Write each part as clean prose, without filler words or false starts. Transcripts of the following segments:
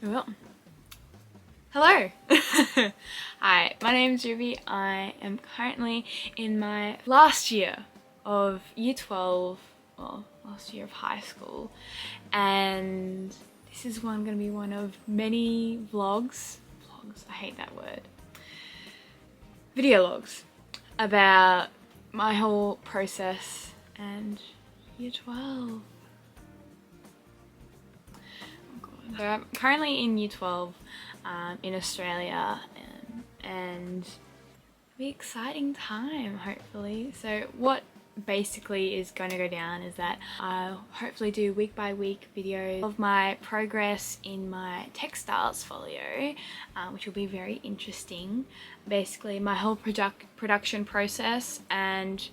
Well, hello! Hi, my name's Ruby. I am currently in my last year of year 12, well, last year of high school, and this is going to be one of many vlogs, I hate that word, video logs about my whole process and year 12. So I'm currently in year 12 in Australia, and it'll be an exciting time, hopefully. So what basically is going to go down is that I'll hopefully do week by week videos of my progress in my textiles folio, which will be very interesting. Basically my whole production process and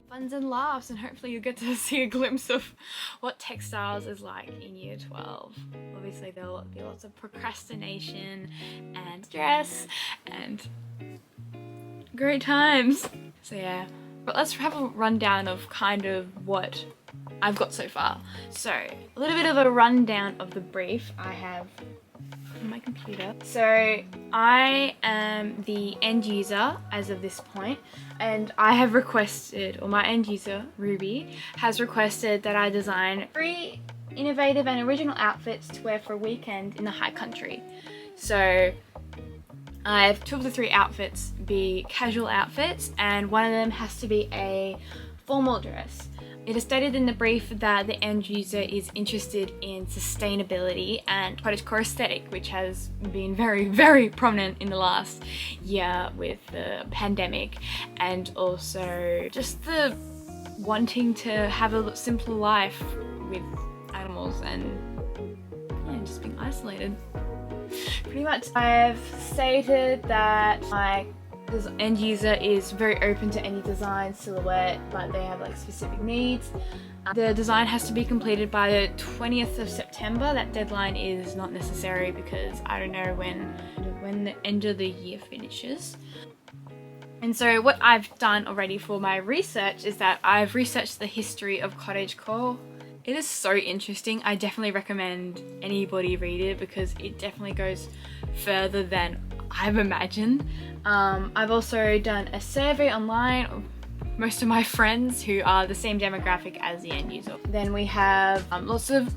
funs and laughs, and hopefully you'll get to see a glimpse of what textiles is like in year 12. Obviously there will be lots of procrastination and stress and great times. So yeah, but let's have a rundown of kind of what I've got so far. So a little bit of a rundown of the brief I have on my computer. So I am the end user as of this point, and I have requested, or my end user Ruby has requested, that I design 3 innovative and original outfits to wear for a weekend in the high country. So I have 2 of the 3 outfits be casual outfits, and one of them has to be a formal dress. It is stated in the brief that the end user is interested in sustainability and cottagecore aesthetic, which has been very, very prominent in the last year with the pandemic, and also just the wanting to have a simpler life with animals and yeah, just being isolated. Pretty much. I've stated that my end user is very open to any design, silhouette, but they have like specific needs. The design has to be completed by the 20th of September. That deadline is not necessary because I don't know when the end of the year finishes. And so what I've done already for my research is that I've researched the history of cottagecore. It is so interesting. I definitely recommend anybody read it because it definitely goes further than I've imagined. I've also done a survey online of most of my friends who are the same demographic as the end user. Then we have lots of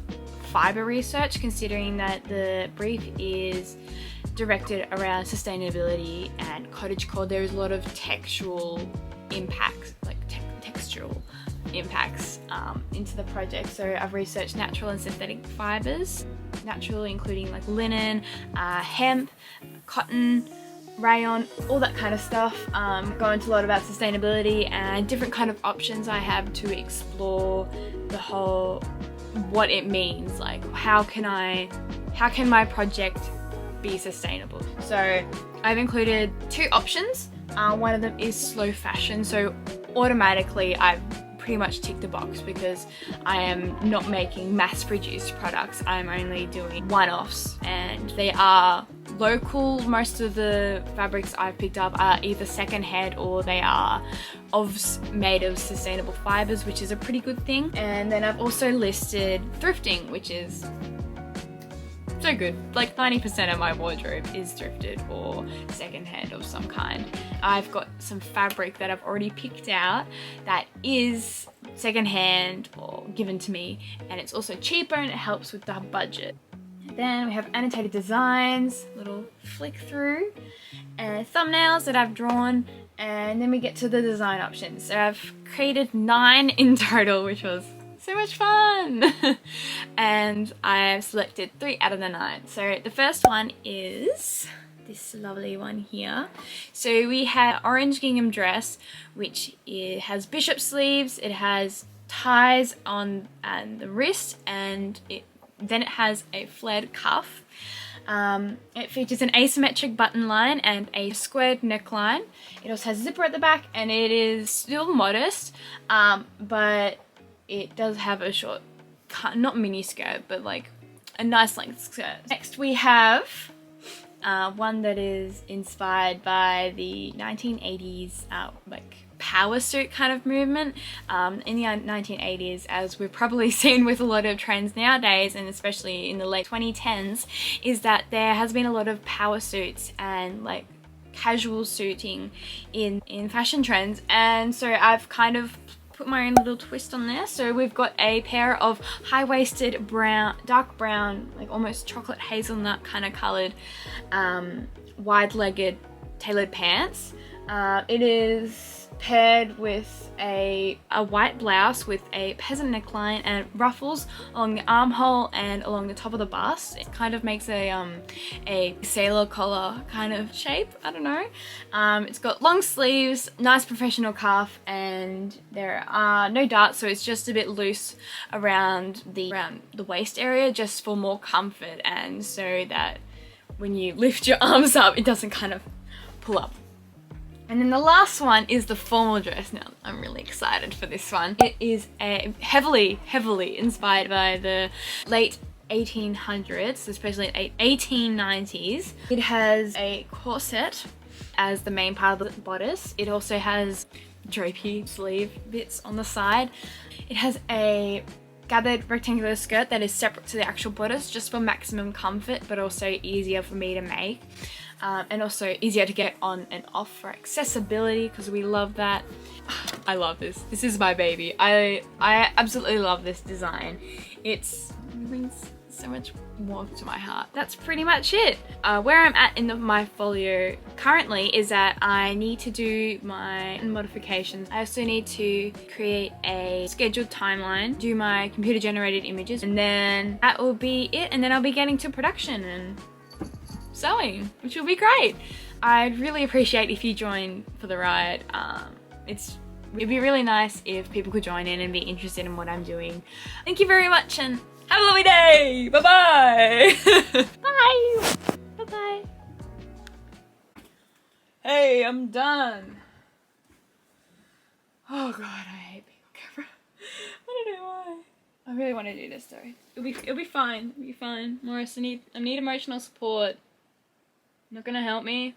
fibre research, considering that the brief is directed around sustainability and cottagecore. There is a lot of textual impacts, like textural impacts into the project. So I've researched natural and synthetic fibres, natural including like linen, hemp, cotton, rayon, all that kind of stuff. Go into a lot about sustainability and different kind of options I have to explore the whole, what it means, like how can my project be sustainable. So I've included 2 options. One of them is slow fashion, so automatically I've pretty much ticked the box because I am not making mass-produced products. I'm only doing one-offs, and they are local. Most of the fabrics I've picked up are either second-hand or they are made of sustainable fibres, which is a pretty good thing. And then I've also listed thrifting, which is so good. Like 90% of my wardrobe is thrifted or secondhand of some kind. I've got some fabric that I've already picked out that is secondhand or given to me, and it's also cheaper and it helps with the budget. Then we have annotated designs, little flick through, and thumbnails that I've drawn, and then we get to the design options. So I've created 9 in total, which was so much fun. And I've selected 3 out of the 9. So the first one is this lovely one here. So we have orange gingham dress, which has bishop sleeves, it has ties on the wrist, and then it has a flared cuff. It features an asymmetric button line and a squared neckline. It also has a zipper at the back, and it is still modest, but it does have a short, not mini skirt, but like a nice length skirt. Next we have one that is inspired by the 1980s like power suit kind of movement in the 1980s, as we've probably seen with a lot of trends nowadays, and especially in the late 2010s, is that there has been a lot of power suits and like casual suiting in fashion trends. And so I've kind of put my own little twist on there. So we've got a pair of high-waisted brown, dark brown, like almost chocolate hazelnut kind of colored wide-legged tailored pants. It is paired with a white blouse with a peasant neckline and ruffles along the armhole and along the top of the bust. It kind of makes a sailor collar kind of shape, I don't know. It's got long sleeves, nice professional cuff, and there are no darts, so it's just a bit loose around the waist area, just for more comfort, and so that when you lift your arms up it doesn't kind of pull up. And then the last one is the formal dress. Now, I'm really excited for this one. It is a heavily inspired by the late 1800s, especially 1890s. It has a corset as the main part of the bodice. It also has drapey sleeve bits on the side. It has a gathered rectangular skirt that is separate to the actual bodice, just for maximum comfort, but also easier for me to make. And also easier to get on and off for accessibility, because we love that. I love this. This is my baby. I absolutely love this design. It brings so much warmth to my heart. That's pretty much it. Where I'm at in my folio currently is that I need to do my modifications. I also need to create a scheduled timeline, do my computer generated images, and then that will be it. And then I'll be getting to production and sewing, which will be great. I'd really appreciate if you join for the ride. It'd be really nice if people could join in and be interested in what I'm doing. Thank you very much and have a lovely day. Bye-bye. Bye. Bye-bye. Hey, I'm done. Oh God, I hate being on camera. I don't know why. I really want to do this though. It'll be fine. It'll be fine. Morris, I need emotional support. Not gonna help me?